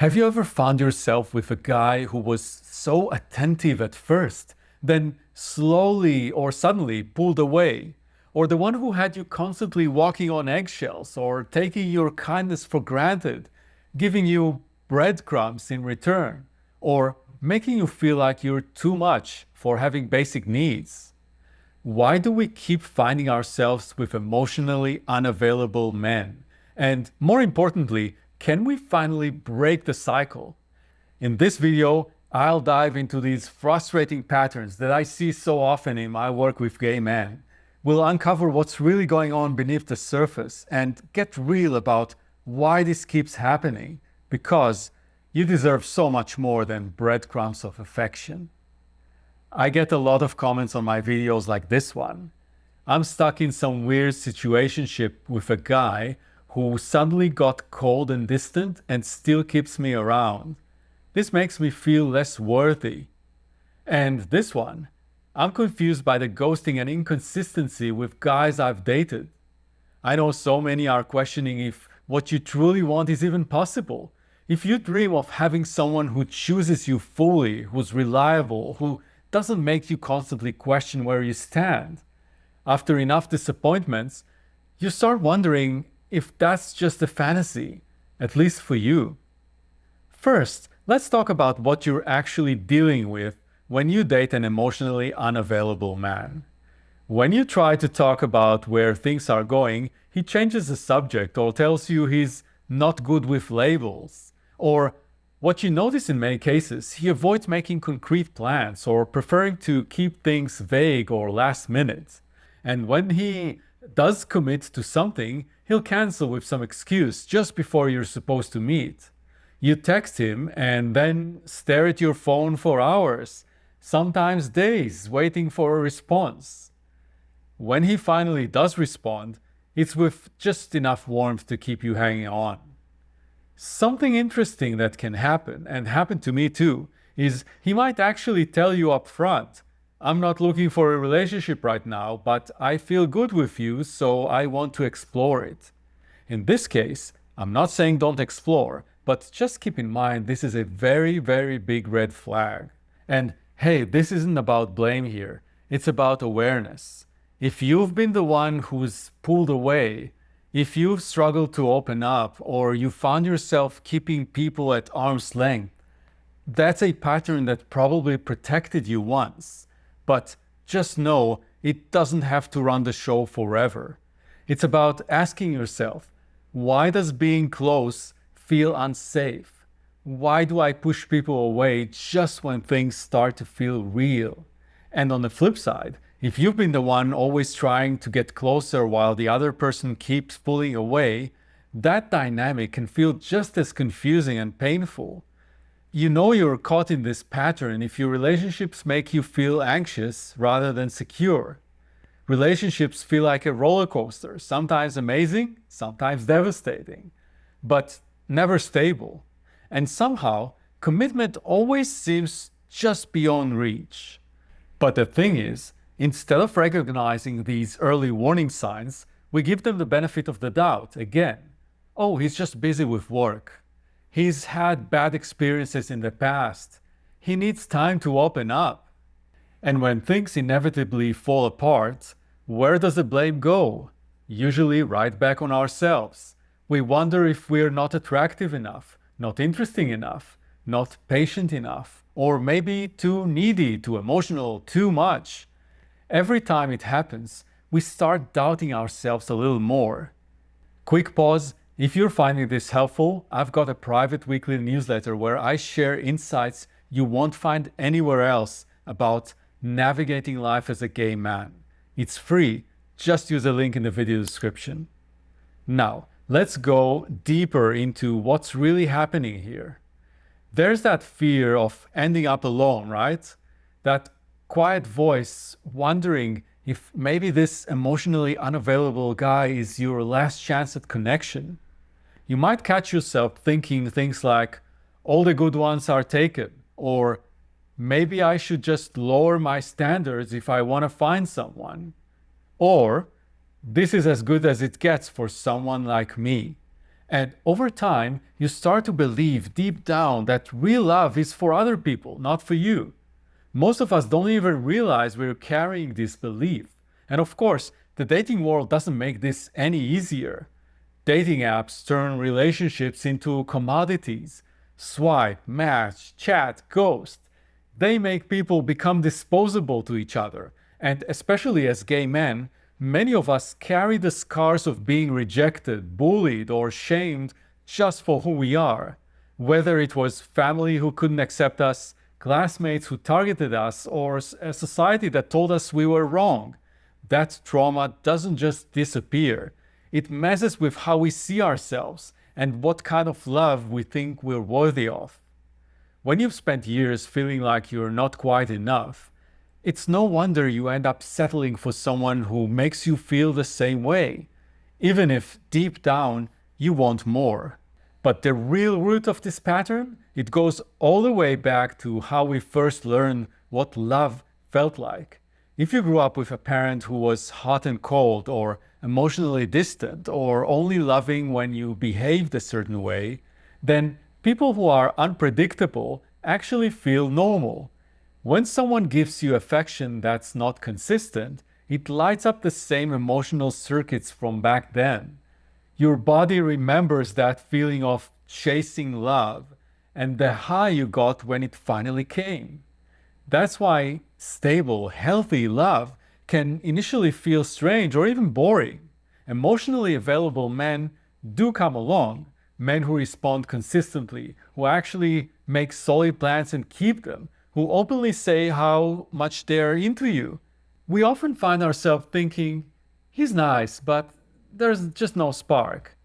Have you ever found yourself with a guy who was so attentive at first, then slowly or suddenly pulled away? Or the one who had you constantly walking on eggshells or taking your kindness for granted, giving you breadcrumbs in return, or making you feel like you're too much for having basic needs? Why do we keep finding ourselves with emotionally unavailable men? And more importantly, can we finally break the cycle? In this video, I'll dive into these frustrating patterns that I see so often in my work with gay men. We'll uncover what's really going on beneath the surface and get real about why this keeps happening, because you deserve so much more than breadcrumbs of affection. I get a lot of comments on my videos like this one. I'm stuck in some weird situationship with a guy who suddenly got cold and distant and still keeps me around. This makes me feel less worthy. And this one, I'm confused by the ghosting and inconsistency with guys I've dated. I know so many are questioning if what you truly want is even possible. If you dream of having someone who chooses you fully, who's reliable, who doesn't make you constantly question where you stand. After enough disappointments, you start wondering if that's just a fantasy, at least for you. First, let's talk about what you're actually dealing with when you date an emotionally unavailable man. When you try to talk about where things are going, he changes the subject or tells you he's not good with labels. Or what you notice in many cases, he avoids making concrete plans or preferring to keep things vague or last minute. And when he does commit to something, he'll cancel with some excuse just before you're supposed to meet. You text him and then stare at your phone for hours, sometimes days, waiting for a response. When he finally does respond, it's with just enough warmth to keep you hanging on. Something interesting that can happen, and happened to me too, is he might actually tell you up front, I'm not looking for a relationship right now, but I feel good with you, so I want to explore it. In this case, I'm not saying don't explore, but just keep in mind this is a very, very big red flag. And hey, this isn't about blame here. It's about awareness. If you've been the one who's pulled away, if you've struggled to open up, or you found yourself keeping people at arm's length, that's a pattern that probably protected you once. But just know it doesn't have to run the show forever. It's about asking yourself, why does being close feel unsafe? Why do I push people away just when things start to feel real? And on the flip side, if you've been the one always trying to get closer while the other person keeps pulling away, that dynamic can feel just as confusing and painful. You know you're caught in this pattern if your relationships make you feel anxious rather than secure. Relationships feel like a roller coaster, sometimes amazing, sometimes devastating, but never stable. And somehow, commitment always seems just beyond reach. But the thing is, instead of recognizing these early warning signs, we give them the benefit of the doubt again. Oh, he's just busy with work. He's had bad experiences in the past. He needs time to open up. And when things inevitably fall apart, where does the blame go? Usually right back on ourselves. We wonder if we're not attractive enough, not interesting enough, not patient enough, or maybe too needy, too emotional, too much. Every time it happens, we start doubting ourselves a little more. Quick pause. If you're finding this helpful, I've got a private weekly newsletter where I share insights you won't find anywhere else about navigating life as a gay man. It's free. Just use the link in the video description. Now, let's go deeper into what's really happening here. There's that fear of ending up alone, right? That quiet voice wondering if maybe this emotionally unavailable guy is your last chance at connection. You might catch yourself thinking things like, all the good ones are taken, or maybe I should just lower my standards if I want to find someone, or this is as good as it gets for someone like me. And over time, you start to believe deep down that real love is for other people, not for you. Most of us don't even realize we're carrying this belief. And of course, the dating world doesn't make this any easier. Dating apps turn relationships into commodities. Swipe, match, chat, ghost. They make people become disposable to each other. And especially as gay men, many of us carry the scars of being rejected, bullied, or shamed just for who we are. Whether it was family who couldn't accept us, classmates who targeted us, or a society that told us we were wrong. That trauma doesn't just disappear. It messes with how we see ourselves and what kind of love we think we're worthy of. When you've spent years feeling like you're not quite enough, it's no wonder you end up settling for someone who makes you feel the same way, even if deep down you want more. But the real root of this pattern, it goes all the way back to how we first learned what love felt like. If you grew up with a parent who was hot and cold, or emotionally distant, or only loving when you behaved a certain way, then people who are unpredictable actually feel normal. When someone gives you affection that's not consistent, it lights up the same emotional circuits from back then. Your body remembers that feeling of chasing love and the high you got when it finally came. That's why stable, healthy love can initially feel strange or even boring. Emotionally available men do come along, men who respond consistently, who actually make solid plans and keep them, who openly say how much they're into you. We often find ourselves thinking, he's nice, but there's just no spark.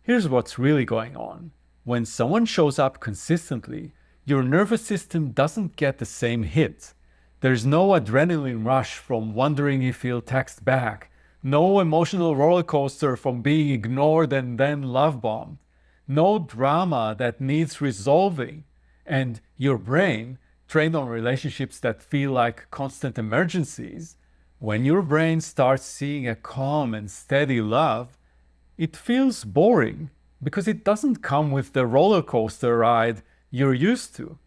Here's what's really going on. When someone shows up consistently, your nervous system doesn't get the same hit. There's no adrenaline rush from wondering if he'll text back, no emotional roller coaster from being ignored and then love bombed, no drama that needs resolving, and your brain, trained on relationships that feel like constant emergencies, when your brain starts seeing a calm and steady love, it feels boring because it doesn't come with the roller coaster ride you're used to.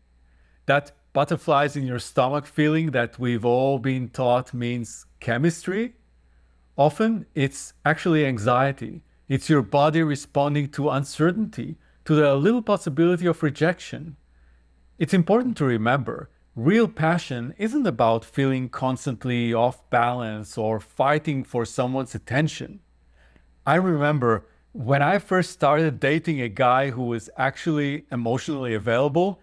That butterflies in your stomach feeling that we've all been taught means chemistry, often it's actually anxiety. It's your body responding to uncertainty, to the little possibility of rejection. It's important to remember, real passion isn't about feeling constantly off balance or fighting for someone's attention. I remember when I first started dating a guy who was actually emotionally available,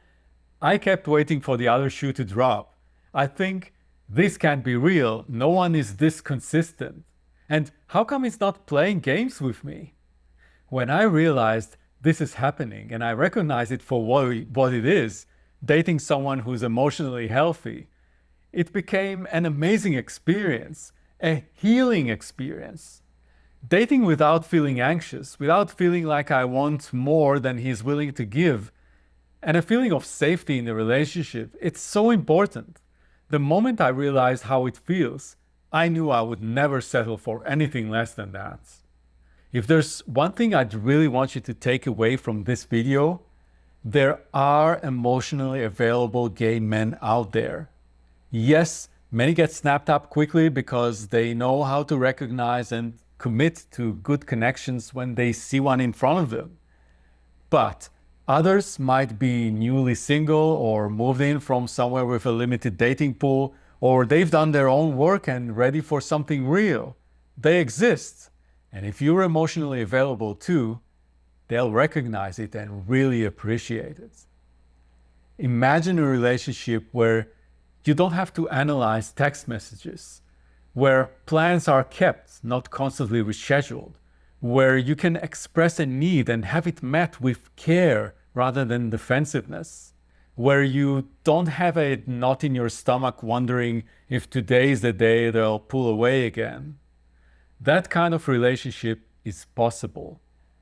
I kept waiting for the other shoe to drop. I think, this can't be real. No one is this consistent. And how come he's not playing games with me? When I realized this is happening and I recognize it for what it is, dating someone who's emotionally healthy, it became an amazing experience, a healing experience. Dating without feeling anxious, without feeling like I want more than he's willing to give, and a feeling of safety in the relationship, it's so important. The moment I realized how it feels, I knew I would never settle for anything less than that. If there's one thing I'd really want you to take away from this video, there are emotionally available gay men out there. Yes, many get snapped up quickly because they know how to recognize and commit to good connections when they see one in front of them. But others might be newly single or moved in from somewhere with a limited dating pool, or they've done their own work and ready for something real. They exist. And if you're emotionally available too, they'll recognize it and really appreciate it. Imagine a relationship where you don't have to analyze text messages, where plans are kept, not constantly rescheduled, where you can express a need and have it met with care rather than defensiveness, where you don't have a knot in your stomach wondering if today is the day they'll pull away again. That kind of relationship is possible.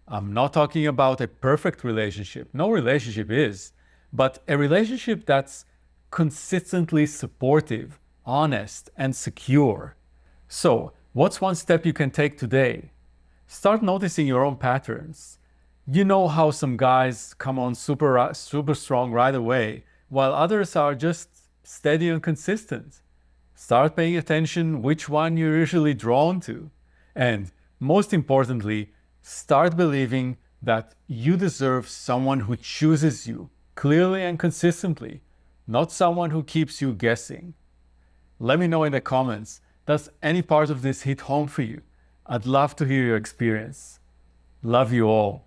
I'm not talking about a perfect relationship. No relationship is, but a relationship that's consistently supportive, honest, and secure. So, what's one step you can take today? Start noticing your own patterns. You know how some guys come on super strong right away, while others are just steady and consistent. Start paying attention which one you're usually drawn to. And most importantly, start believing that you deserve someone who chooses you clearly and consistently, not someone who keeps you guessing. Let me know in the comments, does any part of this hit home for you? I'd love to hear your experience. Love you all.